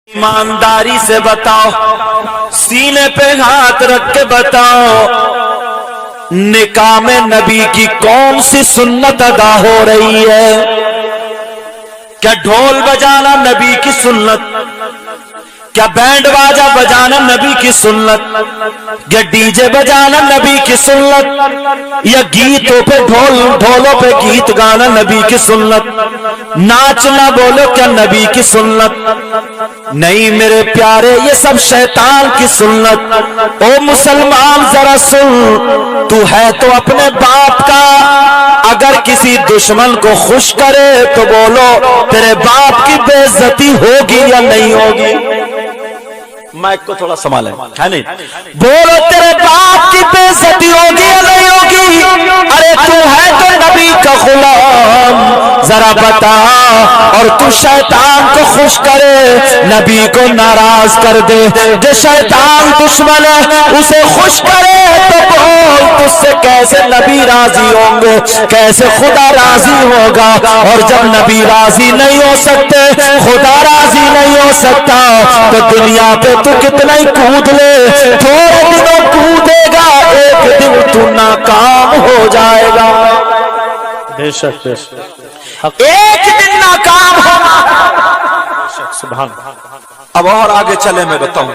ईमानदारी से बताओ, सीने पे हाथ रख के बताओ, निकाह में नबी की कौन सी सुन्नत अदा हो रही है? क्या ढोल बजाना नबी की सुन्नत? क्या बैंड बाजा बजाना नबी की सुन्नत? या डीजे बजाना नबी की सुन्नत? या गीतों पे ढोलों पे गीत गाना नबी की सुन्नत? नाचना बोलो क्या नबी की सुन्नत? नहीं मेरे प्यारे, ये सब शैतान की सुन्नत। ओ मुसलमान जरा सुन, तू है तो अपने बाप का, अगर किसी दुश्मन को खुश करे तो बोलो तेरे बाप की बेइज्जती होगी या नहीं होगी? माइक को थोड़ा संभाले, है नहीं? बोलो तेरे बाप की बेइज्जती होगी या नहीं होगी? अरे तू है तो नबी का गुलाम, जरा बता। और तू शैतान को खुश करे, नबी को नाराज कर दे। जो शैतान दुश्मन है उसे खुश करे तो बोल तुझसे कैसे नबी राजी होंगे, कैसे खुदा राजी होगा? और जब नबी राजी नहीं हो सकते, खुदा राजी नहीं हो सकता, तो दुनिया पे तू कितना ही कूद ले, थोड़े दिनों कूदेगा, एक दिन तू नाकाम हो जाएगा। बेशक बेशक, एक दिन नाकाम होना। सुभान। अब और आगे चले मैं बताऊं,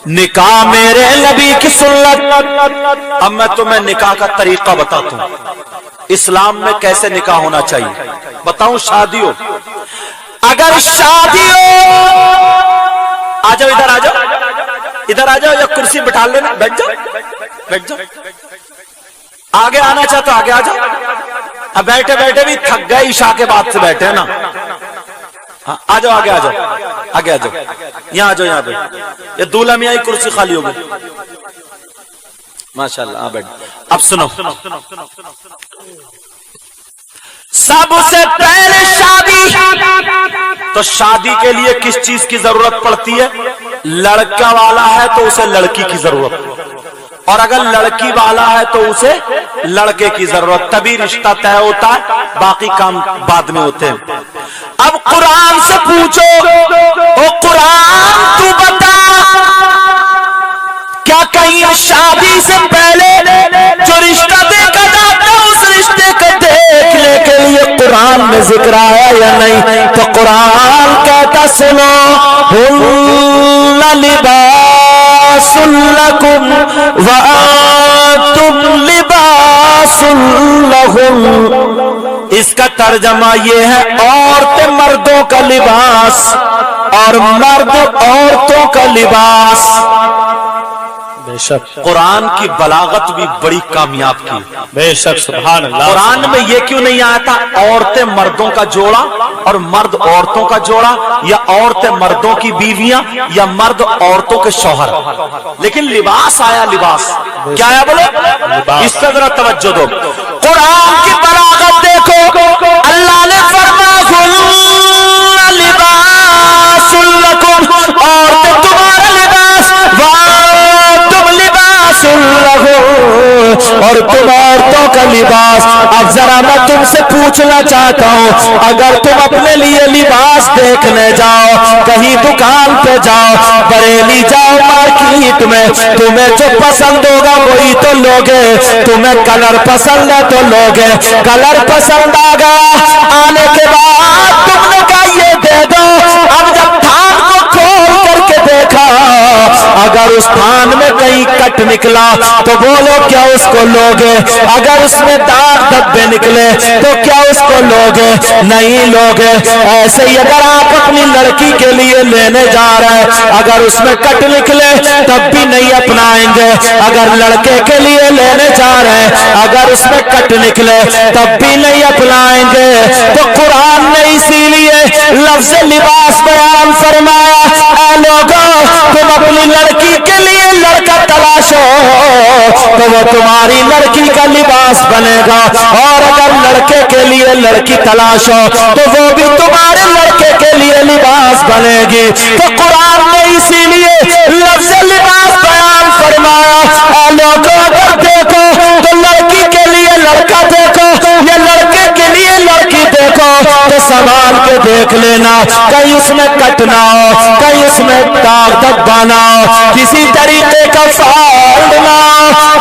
निकाह मेरे नबी की सुन्नत। अब मैं तुम्हें निकाह का तरीका बताता हूं, इस्लाम में कैसे निकाह होना चाहिए। बताऊं, शादी हो, अगर शादी हो, आ जाओ इधर, आ जाओ इधर, आ जाओ, या कुर्सी बिठा लेना, बैठ जाओ, बैठ जाओ। आगे आना चाहते हो आगे आ जाओ। अब बैठे बैठे भी थक गए, ईशा के बाद से बैठे ना। आ जाओ, आगे आ जाओ, आगे आ जाओ, यहाँ आ जाओ, यहाँ पे ये दूल्हा मियाँ की कुर्सी खाली हो गई, माशाल्लाह। बैठ। अब सुनो, सबसे पहले शादी, तो शादी के लिए किस चीज की जरूरत पड़ती है? लड़का वाला है तो उसे लड़की की जरूरत, और अगर लड़की वाला है तो उसे लड़के की जरूरत, तभी रिश्ता तय होता है, बाकी काम बाद में होते हैं। अब कुरान से पूछो, ओ कुरान तू बता, क्या कहीं शादी से पहले जो रिश्ता देखा जाता है उस रिश्ते को देखने के लिए कुरान में जिक्र आया या नहीं? तो कुरान कहता सुनो, हुन्ना लिबासुल लकुम व अंतुम लिबासुल लहुम। इसका तर्जमा ये है, औरतें मर्दों का लिबास और मर्द औरतों का लिबास। बेशक कुरान की बलागत भी बड़ी कामयाब की। बेशक, सुभान अल्लाह। कुरान में ये क्यों नहीं आया था औरतें मर्दों का जोड़ा और मर्द औरतों का जोड़ा, या औरतें मर्दों की बीवियां या मर्द औरतों के शौहर? लेकिन लिबास आया, लिबास क्या आया बोलो? इस पर जरा तवज्जो दो, कुरान की बलागत देखो। अल्लाह ने फरमाया लिबासुल लकुम, औरतें तुम्हारा लिबास, और तुम औरतों का लिबास। अब जरा मैं तुमसे पूछना चाहता हूँ, अगर तुम अपने लिए लिबास देखने जाओ, कहीं दुकान पे जाओ, बरेली जाओ, मार्केट में, तुम्हें जो पसंद होगा वही तो लोगे। तुम्हें कलर पसंद है तो लोगे, कलर पसंद आ गया, आने के बाद तुमने कहा ये दे दो। अब जब थान को खोल करके देखा, अगर उस थान में कहीं कट निकला तो बोलो क्या उसको लोगे? अगर उसमें दाग धब्बे निकले तो क्या उसको लोगे? नहीं लोगे। ऐसे ही अगर आप अपनी लड़की के लिए लेने जा रहे हैं, अगर उसमें कट निकले तब भी नहीं अपनाएंगे। अगर लड़के के लिए लेने जा रहे हैं, अगर उसमें कट निकले तब भी नहीं अपनाएंगे। तो कुरान ने इसीलिए लफ्ज़ लिबास बयान फरमाया, ऐ लोगों तुम अपनी लड़की के लिए लड़का तलाशो तो वो तुम्हारी लड़की का लिबास बनेगा, और अगर लड़के के लिए लड़की तलाशो तो वो भी तुम्हारे लड़के के लिए लिबास बनेगी। तो कुरान ने इसीलिए लफ्ज़ लिबास बयान फरमाया, ऐ लोगों अगर देखो तो लड़की के लिए लड़का देखो या लड़के के लिए लड़की देखो तो संभाल के देख लेना, कहीं उसमें कट ना हो, कहीं दाग दबाना, किसी तरीके का फाड़ना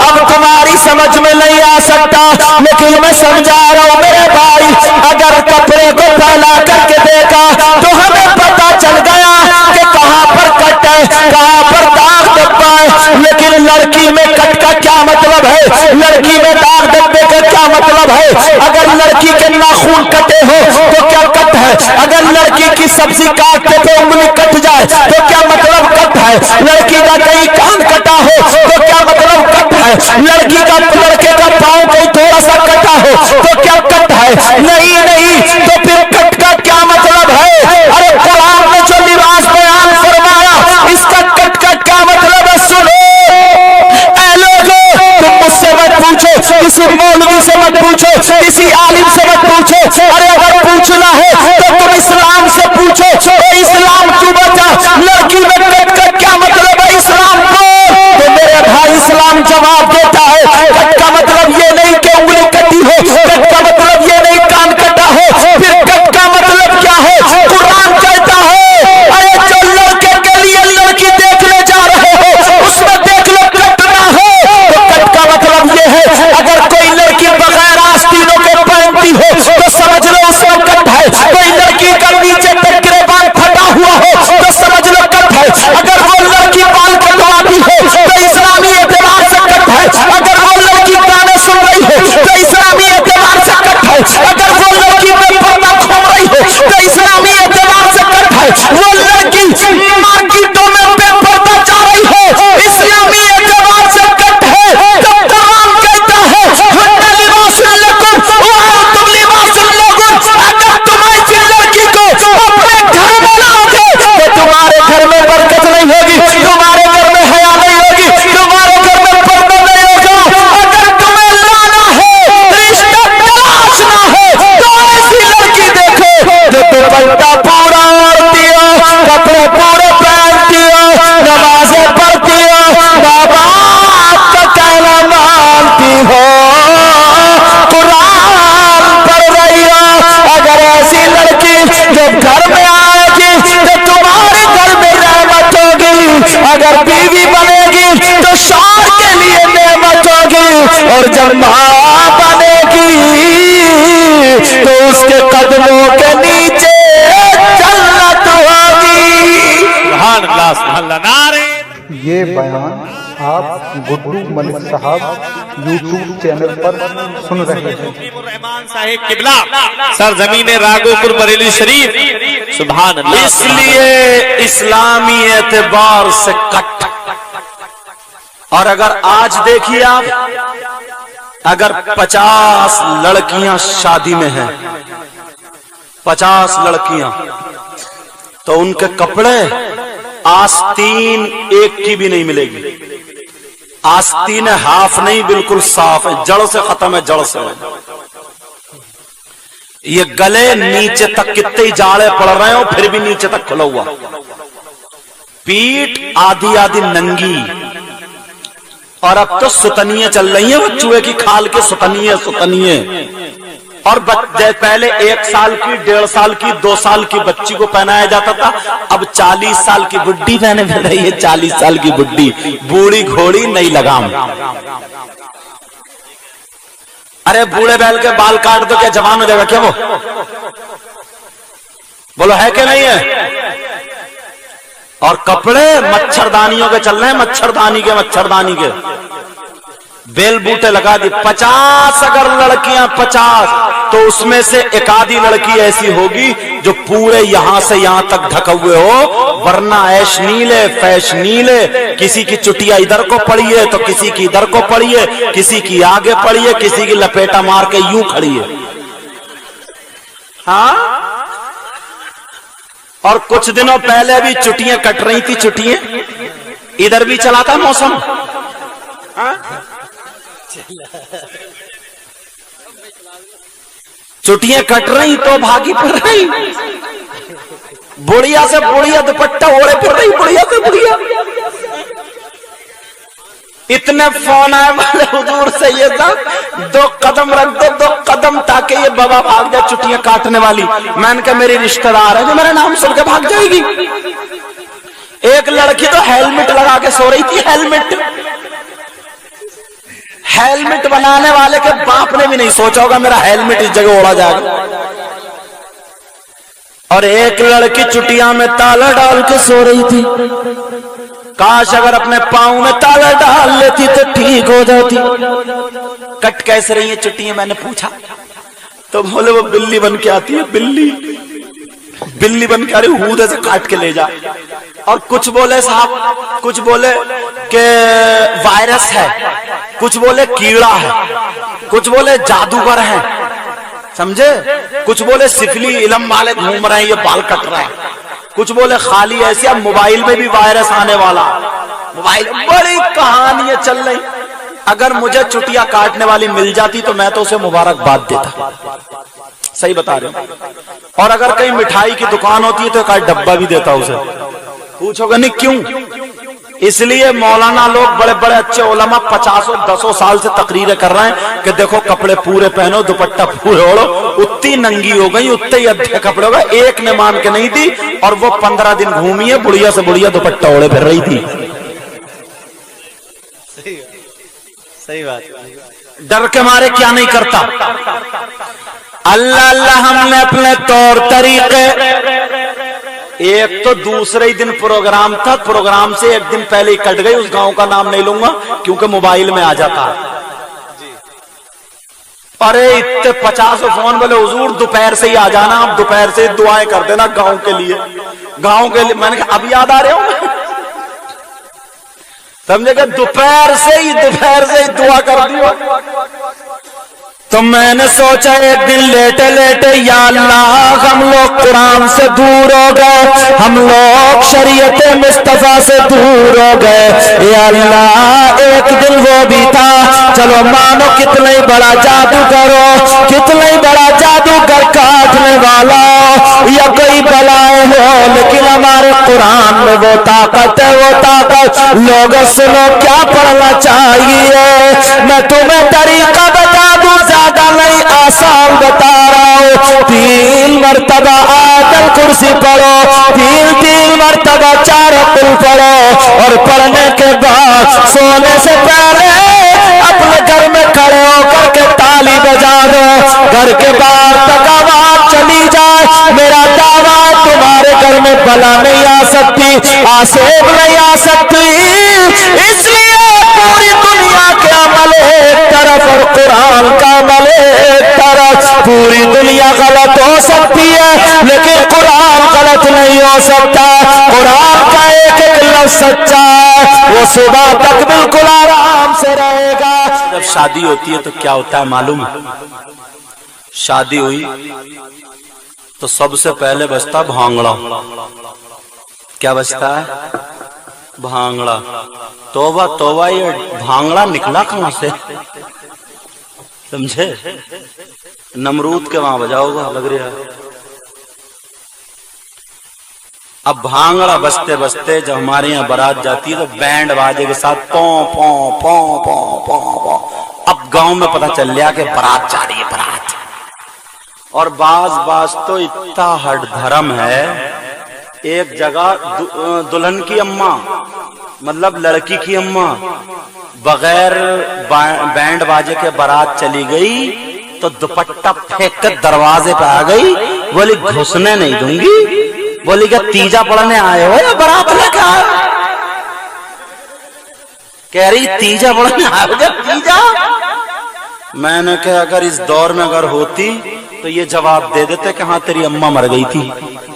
अब तुम्हारी समझ में नहीं आ सकता, लेकिन मैं समझा रहा हूं मेरे भाई। अगर कपड़े को फैला करके देखा तो हमें पता चल गया कि कहां पर कट है, कहां पर दाग धब्बा है। लेकिन लड़की में कट का क्या मतलब है, लड़की में दाग धब्बे का क्या मतलब है? अगर लड़की के नाखून कटे हो तो क्या कट है? अगर लड़की की सब्जी काटते पे उंगली कट जाए तो क्या मतलब कट है? लड़की का कहीं कान कटा हो तो क्या मतलब कट है? लड़की का लड़के का पांव कहीं थोड़ा सा कटा हो तो क्या कट है? नहीं नहीं, तो फिर कट का क्या मतलब है? अरे कुरान ने जो लिबास बयान फरमाया इसका कट का क्या मतलब है? सुनो ऐ लोगों, तुम मुझसे मत पूछो, किसी मौलवी से मत पूछो, किसी आलिम से मत पूछो। अरे अगर पूछना है तो तुम इस्लाम से पूछो। इस्लाम क्यों बचा? लड़की में कट का क्या मतलब है? इस्लाम को तो मेरे भाई इस्लाम जवाब देता है कट का मतलब ये नहीं कि उंगली कटी हो, कट का मतलब ये नहीं कान कटा हो, फिर कट का मतलब क्या है? कुरान कहता है अरे जो लड़के के लिए लड़की देखने जा रहे हो उसमें देख लो कट ना हो। तो कट का मतलब ये है अगर कोई लड़की बगैर आस्तीनों के पहनती हो तो समझ लो उसमें कट है। कोई लड़की का नीचे तक गिरेबान फटा हुआ हो तो समझ लो कट है। अगर वो लड़की बाल कटवाती हो तो इस्लामी एतबार से कट है। अगर वो लड़की गाने सुन रही हो तो इस्लामी एतबार से कट है। अगर वो लड़की बेपर्दा घूम रही हो तो इस्लामी एतबार से कट है। वो लड़की मार्केटों में बेपर्दा जा रही हो इस्लामी एतबार से कट है। तो कुरान कहता है हुन्ना लिबासुल लकुम व अंतुम लिबासुल लहुन। अगर तुम ऐसी लड़की को अपने घर में लाओगे तो तुम्हारे घर में बरकत नहीं होगी, तुम्हारे घर में हया नहीं होगी, तुम्हारे घर में पर्दा नहीं होगा। अगर तुम्हें लाना है, रिश्ता तलाशना है तो ऐसी लड़की देखो जो दुपट्टा पूरा ओढ़ती हो, कपड़े पूरे पहनती हो, नमाजें पढ़ती हो, माँ बाप का कहना मानती हो, कुरान पढ़ रही हो। अगर ऐसी लड़की जब घर में आएगी तो तुम्हारे घर में रहमत होगी। अगर बीवी बनेगी तो शौहर के लिए नेमत होगी, और जब माँ बनेगी तो उसके कदमों के नीचे जन्नत होगी। सुभान अल्लाह, सुभान अल्लाह, नारे। ये बयान आप गुड्डू मलिक साहब यूट्यूब चैनल पर सुन रहे हैं। रहमान साहिब किबला सरजमीन राघोपुर बरेली शरीफ। सुभान अल्लाह। इसलिए इस्लामी एतबार से कट। और अगर आज देखिए आप, अगर 50 लड़कियां शादी में हैं, 50 लड़कियां, तो उनके कपड़े आस्तीन एक की भी नहीं मिलेगी। आस्तीन हाफ नहीं, बिल्कुल साफ है, जड़ से खत्म है, जड़ से। ये गले नीचे तक कितने ही जाड़े पड़ रहे हो फिर भी नीचे तक खुला हुआ, पीठ आधी आधी नंगी। और अब तो सुतनिये चल रही हैं, चूहे की खाल के सुतनिये। और पहले 1 साल की, 1.5 साल की, 2 साल की बच्ची को पहनाया जाता था, अब 40 साल की बुड्ढी पहने फिर रही है। 40 साल की बुड्ढी, बूढ़ी घोड़ी नई लगाम। अरे बूढ़े बैल के बाल काट दो, क्या जवान हो जाएगा क्या वो? बोलो है कि नहीं है? और कपड़े मच्छरदानियों के चल रहे हैं, मच्छरदानी के बेल बूटे लगा दी। 50 अगर लड़कियां 50, तो उसमें से एक आधी लड़की ऐसी होगी जो पूरे यहां से यहां तक ढके हुए हो, वरना ऐश नीले फैश नीले। किसी की चुटिया इधर को पड़ी है तो किसी की इधर को पड़ी है, किसी की आगे पड़ी है, किसी की लपेटा मार के यूं खड़ी है। हाँ, और कुछ दिनों पहले भी चुटियां कट रही थी, चुटियां इधर भी चला था मौसम। हाँ? चुटियां कट रही तो भागी फिर रही, बुढ़िया से बुढ़िया दुपट्टा ओढ़े फिर रही, बुढ़िया से बुढ़िया। इतने फोन आए वाले हुजूर से, ये सब 2 कदम रख दो, 2 कदम ताकि ये बाबा भाग जाए चुटियां काटने वाली। मैंने कहा मेरी रिश्तेदार है जो मेरा नाम सुन के भाग जाएगी। ایک لڑکی تو ہیلمٹ لگا کے سو رہی تھی، ہیلمٹ بنانے والے کے باپ نے بھی نہیں سوچا ہوگا میرا ہیلمٹ اس جگہ اڑا جائے گا۔ اور ایک لڑکی چٹیاں میں تالا ڈال کے سو رہی تھی، کاش اگر اپنے پاؤں میں تالا ڈال لیتی تو ٹھیک ہو جاتی۔ کٹ کیسے رہی ہیں چٹیاں؟ میں نے پوچھا تو بولے وہ بلی بن کے آتی ہے، بلی بن کے آ رہی، ہودے سے کاٹ کے لے جا۔ اور کچھ بولے صاحب، کچھ بولے کہ وائرس ہے، کچھ بولے کیڑا ہے، کچھ بولے جادوگر ہیں، سمجھے؟ کچھ بولے سفلی علم والے گھوم رہے ہیں، یہ بال کٹ رہا ہے، کچھ بولے خالی ایسے۔ اب موبائل میں بھی وائرس آنے والا، موبائل بڑی کہانیاں چل رہی۔ اگر مجھے چٹیا کاٹنے والی مل جاتی تو میں تو اسے مبارکباد دیتا، صحیح بتا رہے ہوں۔ اور اگر کہیں مٹھائی کی دکان ہوتی ہے تو ایک ڈبہ بھی دیتا اسے۔ پوچھو گا نہیں کیوں؟ اس لیے مولانا لوگ بڑے بڑے اچھے علماء 50 سال سے تقریریں کر رہے ہیں کہ دیکھو کپڑے پورے پہنو، دوپٹہ پورے اوڑھو۔ اتنی ننگی ہو گئی، اتنے ہی ادھے کپڑے ہو گئے، ایک نے مان کے نہیں دی، اور وہ 15 دن گھومی ہے، بڑھیا سے بڑھیا دوپٹہ اوڑھے پھر رہی تھی۔ صحیح بات، ڈر کے مارے کیا نہیں کرتا۔ اللہ ہم نے اپنے طور طریقے، ایک تو دوسرے ہی دن پروگرام تھا، پروگرام سے ایک دن پہلے ہی کٹ گئی، اس گاؤں کا نام نہیں لوں گا کیونکہ موبائل میں آ جاتا۔ ارے اتنے 50 فون بولے حضور دوپہر سے ہی آ جانا، آپ دوپہر سے دعائیں کر دینا گاؤں کے لیے، گاؤں کے لیے۔ میں نے کہا اب یاد آ رہے ہو، سمجھے کہ دوپہر سے ہی دعا کر دیو۔ تو میں نے سوچا ایک دن لیٹے لیٹے، یا اللہ ہم لوگ قرآن سے دور ہو گئے، ہم لوگ شریعت مصطفیٰ سے دور ہو گئے، یا اللہ ایک دن وہ بھی تھا، چلو مانو کتنا ہی بڑا جادو کرو، کتنا ہی بڑا جادوگر کاٹنے والا یا کوئی بلائے ہو، لیکن ہمارے قرآن میں وہ طاقت ہے، وہ طاقت۔ لوگوں سنو کیا پڑھنا چاہیے، میں تمہیں طریقہ بتا دوں، زیادہ نہیں آسان بتا رہا ہوں۔ 3 مرتبہ آیت کرسی پڑھو، 3 مرتبہ 4 قل پڑھو، اور پڑھنے کے بعد سونے سے پہلے اپنے گھر میں کھڑے ہو کر کے تالی بجا دو، گھر کے باہر تک آواز چلی جائے، میرا دعویٰ تمہارے گھر میں بلا نہیں آ سکتی، آسیب نہیں آ سکتی۔ اس لیے پوری دنیا کے عمل ایک طرف اور قرآن کا عمل ایک طرف۔ پوری دنیا غلط ہو سکتی ہے لیکن قرآن غلط نہیں ہو سکتا، قرآن کا ایک ایک لفظ سچا ہے، وہ صبح تک بالکل آرام سے رہے گا۔ جب شادی ہوتی ہے تو کیا ہوتا ہے معلوم ہے؟ شادی ہوئی تو سب سے پہلے بجتا بھانگڑا۔ کیا بجتا ہے؟ بھانگڑا۔ توبہ توبہ، یہ بھانگڑا نکلا کہاں سے؟ سمجھے؟ نمرود کے وہاں بجاؤ گا لگ رہا ہے۔ اب بھانگڑا بجتے بجتے جب ہمارے یہاں بارات جاتی ہے تو بینڈ باجے کے ساتھ پوں پوں پوں پوں پوں پوں، اب گاؤں میں پتہ چل گیا کہ بارات جا رہی ہے، بارات۔ اور بعض تو اتنا ہٹ دھرم ہے، ایک جگہ دلہن کی اماں مطلب لڑکی کی اماں بغیر بینڈ باجے کے بارات چلی گئی تو دوپٹہ پھینک کر دروازے پہ آ گئی، بولی گھسنے نہیں دوں گی، بولی کہ تیجا پڑھنے آئے ہو یا بارات لے کے آئے؟ کہہ رہی تیجا پڑھنے آئے ہو یا تیجا؟ میں نے کہا اگر اس دور میں اگر ہوتی تو یہ جواب دے دیتے کہ ہاں تیری اماں مر گئی تھی،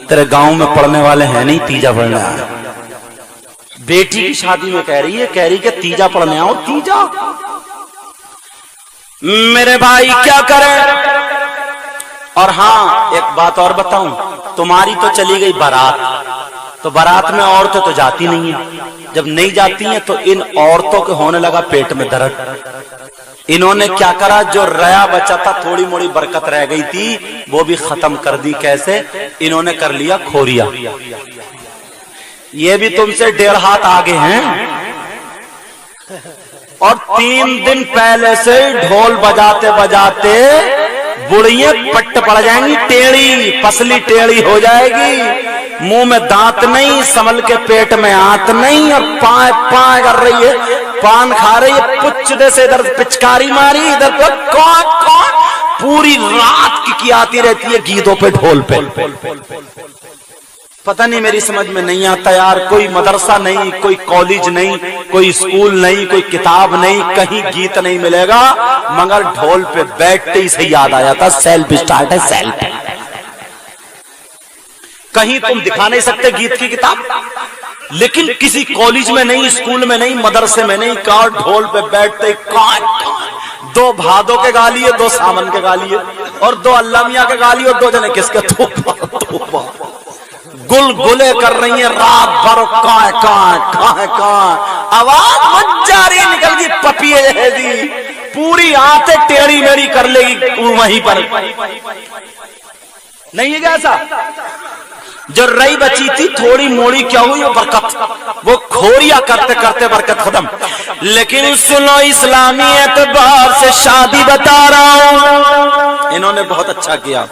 تیرے گاؤں میں پڑھنے والے ہیں نہیں، تیجا پڑھنے آئے۔ بیٹی کی شادی میں کہہ رہی ہے کہ تیجا پڑھنے آؤ، تیجا۔ میرے بھائی کیا کریں؟ اور ہاں ایک بات اور بتاؤں، تمہاری تو چلی گئی بارات، تو بارات میں عورتیں تو جاتی نہیں ہیں، جب نہیں جاتی ہیں تو ان عورتوں کے ہونے لگا پیٹ میں درد۔ انہوں نے کیا کرا، جو ریا بچا تھا، تھوڑی موڑی برکت رہ گئی تھی، وہ بھی ختم کر دی۔ کیسے؟ انہوں نے کر لیا کھوریا۔ یہ بھی تم سے 1.5 ہاتھ آگے ہیں، اور 3 دن پہلے سے ڈھول بجاتے بجاتے بڑھیاں پٹ پڑ جائیں گی، ٹیڑھی پسلی ٹیڑھی ہو جائے گی، मुंह में दांत नहीं, संभल के पेट में आंत नहीं, और पाए पाए कर रही है, पान खा रही है, पुच्छ से इधर पिचकारी मारी, इधर पर कौन कौन, पूरी रात की आती रहती है गीतों पे, ढोल पे। पता नहीं, मेरी समझ में नहीं आता यार। कोई मदरसा नहीं, कोई कॉलेज नहीं, कोई स्कूल नहीं, कोई किताब नहीं, कहीं गीत नहीं मिलेगा, मगर ढोल पे बैठते ही से याद आ जाता सेल्फ स्टार्ट है, सेल्फ। कहीं तुम दिखा नहीं सकते गीत की किताब, लेकिन किसी कॉलेज में नहीं, स्कूल में नहीं, मदरसे में नहीं, कार ढोल पे बैठते दो भादों के गा लिए, दो सावन के गा लिए, और दो अल्लाह मियां के गा लिए, और दो जने किसके, तोबा गुलगुले कर रही है रात भर, कां आवाज मत जारी निकल गई, पपिए जैसी पूरी आंतें टेढ़ी मेढ़ी कर लेगी वहीं पर। नहीं है क्या ऐसा? जो रई बची थी थोड़ी मोड़ी, क्या हुई? वो बरकत, वो खोरिया करते करते बरकत खत्म। लेकिन सुनो, इस्लामी एतबार से शादी बता रहा हूं, इन्होंने बहुत अच्छा किया,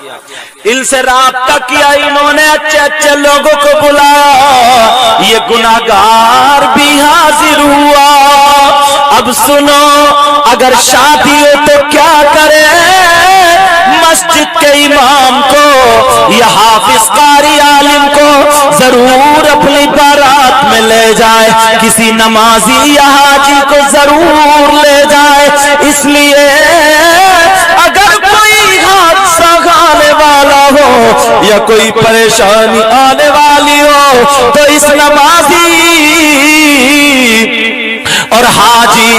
इनसे राब्ता किया, इन्होंने अच्छे अच्छे लोगों को बुलाया, ये गुनाहगार भी हाजिर हुआ। अब सुनो, अगर शादी हो तो क्या करे, मस्जिद के इमाम को या हाफिज कारी आलिम को जरूर अपनी बारात में ले जाए, किसी नमाजी या हाजी को जरूर ले जाए। इसलिए अगर कोई हादसा आने वाला हो या कोई परेशानी आने वाली हो, तो इस नमाजी और हाजी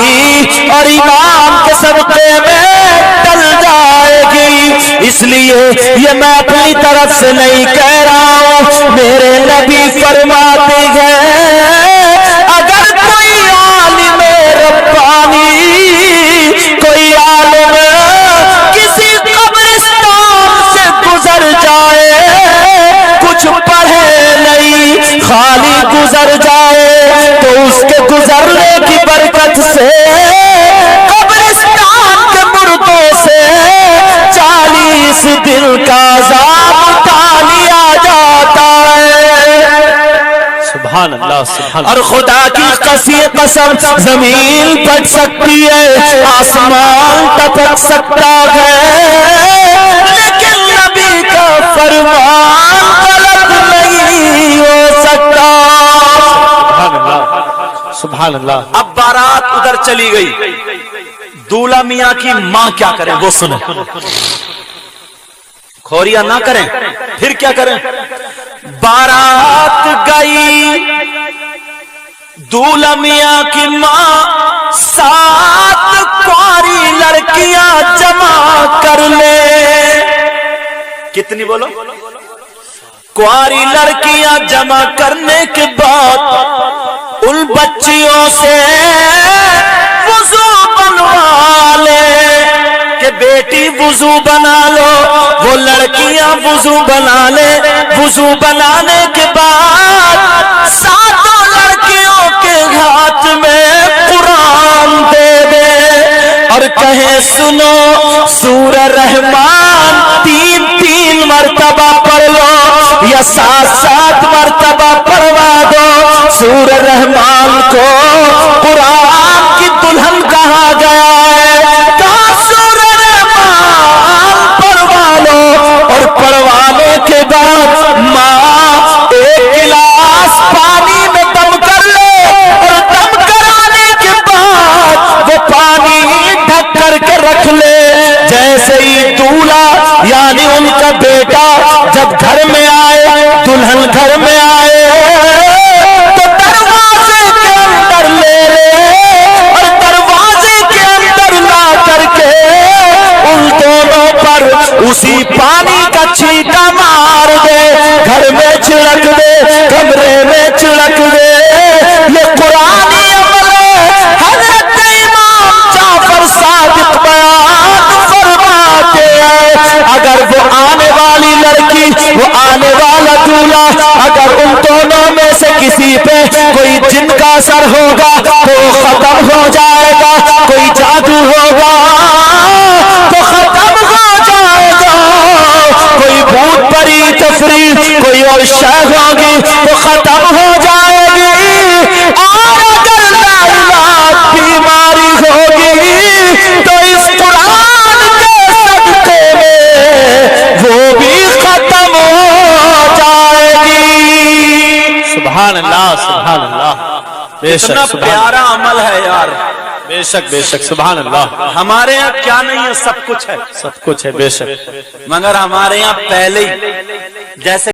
और इमाम के सदक़े में टल जाएगी। इसलिए ये मैं अपनी तरफ से नहीं कह रहा हूं, मेरे नबी फरमाते हैं, अगर कोई आलिम रब्बानी, कोई आलिम किसी कब्रिस्तान से गुजर जाए, कुछ पढ़े नहीं, खाली गुजर जाए, तो उसके गुजरने की बरकत से कब्रिस्तान के मुर्दों से 40 दिन का अज़ाब उठा लिया जाता है। सुभान अल्लाह, सुभान। और खुदा की कसम, जमीन फट सकती है, आसमान टपक सकता है, लेकिन नबी का फरमान गलत नहीं हो सकता। सुभान अल्लाह। अब बारात उधर चली गई, दूल्हा मियां की मां क्या करें वो सुने। खोरिया ना करें, फिर क्या करें? बारात गई, दूल्हा मियां की मां 7 कुंवारी लड़कियां जमा कर ले। कितनी बोलो? कुंवारी लड़कियां जमा करने के बाद उन बच्चियों से वुजू बनवा ले कि बेटी वुजू बना लो, वो लड़कियां वुजू बना ले। वुजू बनाने के बाद 7 लड़कियों के हाथ में कुरान दे दे और कहे, सुनो, सूरह रहमान 3-3 मरतबा पढ़ लो या 7-7 मरतबा पढ़वा दो। सूरह रहमान को कुरान की दुल्हन कहा गया है, कहा सूरह रहमान पढ़वा लो, और पढ़वाने के बाद माँ 1 गिलास पानी में दम कर ले, और दम कराने के बाद वो पानी ढक करके रख ले। जैसे ही दूल्हा यानी उनका बेटा जब घर में आए, दुल्हन घर में आए, तो दरवाजे के अंदर ले और दरवाजे के अंदर ला करके उन दोनों पर उसी पानी का छींटा मार दे, घर में छिड़क दे, कमरे में छिड़क दे। ये कुरानी अमल है। हज़रत इमाम जाफर सादिक बयान फरमाते हैं, अगर वो आने वाली लड़की, वो आने वाला दूल्हा, अगर उन दोनों में से किसी पे कोई जिन का असर होगा तो खत्म हो जाएगा, कोई जादू होगा तो खत्म हो जाएगा, कोई भूत परी तफरी कोई और शय होगी अल्लाह सुभान अल्लाह। बेशक इतना सुभान प्यारा अमल है यार। बेशक बेशक सुभान अल्लाह। हमारे यहाँ क्या नहीं है, सब कुछ है, सब कुछ है बेशक। मगर हमारे यहाँ पहले ही जैसे